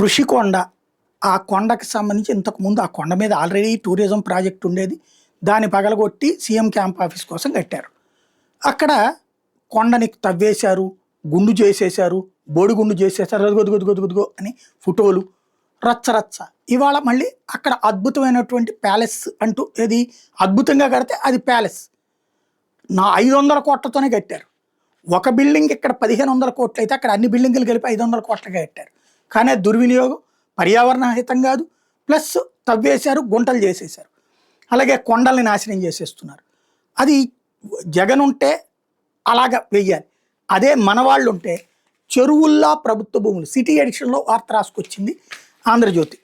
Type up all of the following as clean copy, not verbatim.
ఋషికొండ. ఆ కొండకి సంబంధించి ఇంతకుముందు ఆ కొండ మీద ఆల్రెడీ టూరిజం ప్రాజెక్ట్ ఉండేది. దాన్ని పగలగొట్టి సీఎం క్యాంప్ ఆఫీస్ కోసం కట్టారు. అక్కడ కొండని తవ్వేశారు, గుండు చేసేశారు, బోడిగుండు చేసేశారు. అదిగో అని ఫోటోలు రచ్చ రచ్చ. ఇవాళ మళ్ళీ అక్కడ అద్భుతమైనటువంటి ప్యాలెస్ అంటూ ఏది అద్భుతంగా కడితే అది ప్యాలెస్. 500 కోట్లతోనే కట్టారు. ఒక బిల్డింగ్ ఇక్కడ 1500 కోట్లు అయితే అక్కడ అన్ని బిల్డింగులు కలిపి 500 కోట్లగా కట్టారు. కానీ అది దుర్వినియోగం, పర్యావరణ హితం కాదు. ప్లస్ తవ్వేశారు, గుంటలు చేసేశారు. అలాగే కొండల్ని నాశనం చేసేస్తున్నారు. అది జగన్ ఉంటే అలాగ వెయ్యాలి. అదే మనవాళ్ళు ఉంటే చెరువుల్లా ప్రభుత్వ భూములు. సిటీ ఎడిషన్లో వార్త రాసుకొచ్చింది ఆంధ్రజ్యోతి.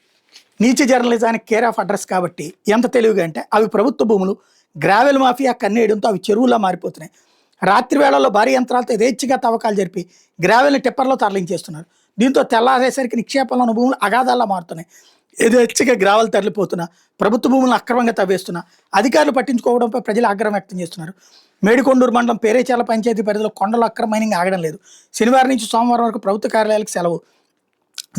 నీచ జర్నలిజానికి కేర్ ఆఫ్ అడ్రస్ కాబట్టి ఎంత తెలివిగా అంటే అవి ప్రభుత్వ భూములు, గ్రావెల్ మాఫియా కన్నేయడంతో అవి చెరువులా మారిపోతున్నాయి. రాత్రి వేళల్లో భారీ యంత్రాలతో యథేచ్ఛగా తవ్వకాలు జరిపి గ్రావెల్ని టిప్పర్లో తరలించేస్తున్నారు. దీంతో తెల్లారేసరికి నిక్షేపంలో ఉన్న భూములు అగాధాల్లో మారుతున్నాయి. యథేచ్ఛగా గ్రావెల్ తరలిపోతున్నా, ప్రభుత్వ భూములను అక్రమంగా తవ్వేస్తున్నా, అధికారులు పట్టించుకోవడంపై ప్రజలు ఆగ్రహం వ్యక్తం చేస్తున్నారు. మేడికొండూరు మండలం పేరేచాల పంచాయతీ పరిధిలో కొండల అక్రమ మైనింగ్ ఆగడం లేదు. శనివారం నుంచి సోమవారం వరకు ప్రభుత్వ కార్యాలయాలకు సెలవు.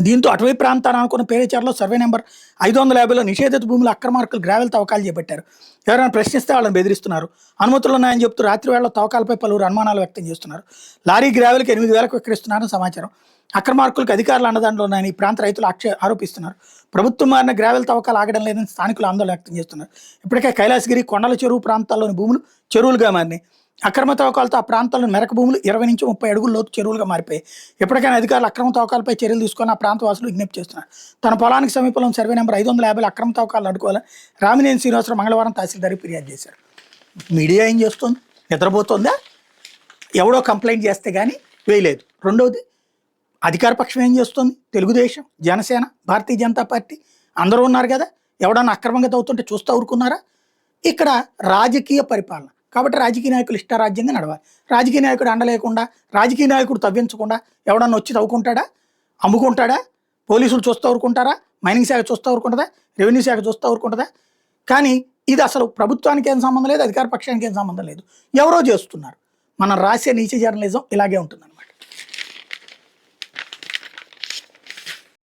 దీంతో అటవీ ప్రాంతాన్ని అనుకున్న పేరేచారులో సర్వే నెంబర్ 550లో నిషేధిత భూములు అక్రమార్కులు గ్రావెల్ తవ్వకాలు చేపట్టారు. ఎవరైనా ప్రశ్నిస్తే వాళ్ళని బెదిరిస్తున్నారు. అనుమతులు ఉన్నాయని చెప్తూ రాత్రి వేళ తవ్వకాలపై పలువురు అనుమానాలు వ్యక్తం చేస్తున్నారు. లారీ గ్రావెల్కి 8000కు విక్రయిస్తున్నారని సమాచారం. అక్రమార్కులకు అధికారులు అండదండలు ఉన్నాయని ఈ ప్రాంత రైతులు ఆరోపిస్తున్నారు. ప్రభుత్వం మారిన గ్రావెల్ తవ్వకాలు ఆగడం లేదని స్థానికులు ఆందోళన వ్యక్తం చేస్తున్నారు. ఇప్పటికే కైలాసగిరి, కొండల చెరువు ప్రాంతాల్లోని భూములు చెరువులుగా మారినాయి. అక్రమ తవ్వకాలతో ఆ ప్రాంతాల్లో మెరక భూములు 20 నుంచి 30 అడుగుల లోతు చెరువులుగా మారిపోయాయి. ఎప్పటికైనా అధికారులు అక్రమ తవ్వకాలపై చర్యలు తీసుకొని ఆ ప్రాంత వాసులు విజ్ఞప్తి చేస్తున్నారు. తన పొలానికి సమీపంలో సర్వే నెంబర్ 550 అక్రమ తవ్వకాలు అడ్డుకోవాలని రామినేని శ్రీనివాసరావు మంగళవారం తహసీల్దార్కి ఫిర్యాదు చేశారు. మీడియా ఏం చేస్తుంది? నిద్రపోతుందా? ఎవడో కంప్లైంట్ చేస్తే కానీ వేయలేదు. రెండవది, అధికార పక్షం ఏం చేస్తుంది? తెలుగుదేశం, జనసేన, భారతీయ జనతా పార్టీ అందరూ ఉన్నారు కదా. ఎవడన్నా అక్రమంగా తవ్వుతుంటే చూస్తూ ఊరుకున్నారా? ఇక్కడ రాజకీయ పరిపాలన కాబట్టి రాజకీయ నాయకులు ఇష్టారాజ్యంగా నడవాలి. రాజకీయ నాయకుడు అండలేకుండా, రాజకీయ నాయకుడు తవ్వించకుండా ఎవడన్నా వచ్చి తవ్వుకుంటాడా? అమ్ముకుంటాడా? పోలీసులు చూస్తూ ఊరుకుంటారా? మైనింగ్ శాఖ చూస్తూ ఊరుకుంటుందా? రెవెన్యూ శాఖ చూస్తూ ఊరుకుంటుందా? కానీ ఇది అసలు ప్రభుత్వానికి ఏం సంబంధం లేదు, అధికార పక్షానికి ఏం సంబంధం లేదు. ఎవరో చేస్తున్నారు. మనం రాసే నీచ జర్నలిజం ఇలాగే ఉంటుందన్నమాట.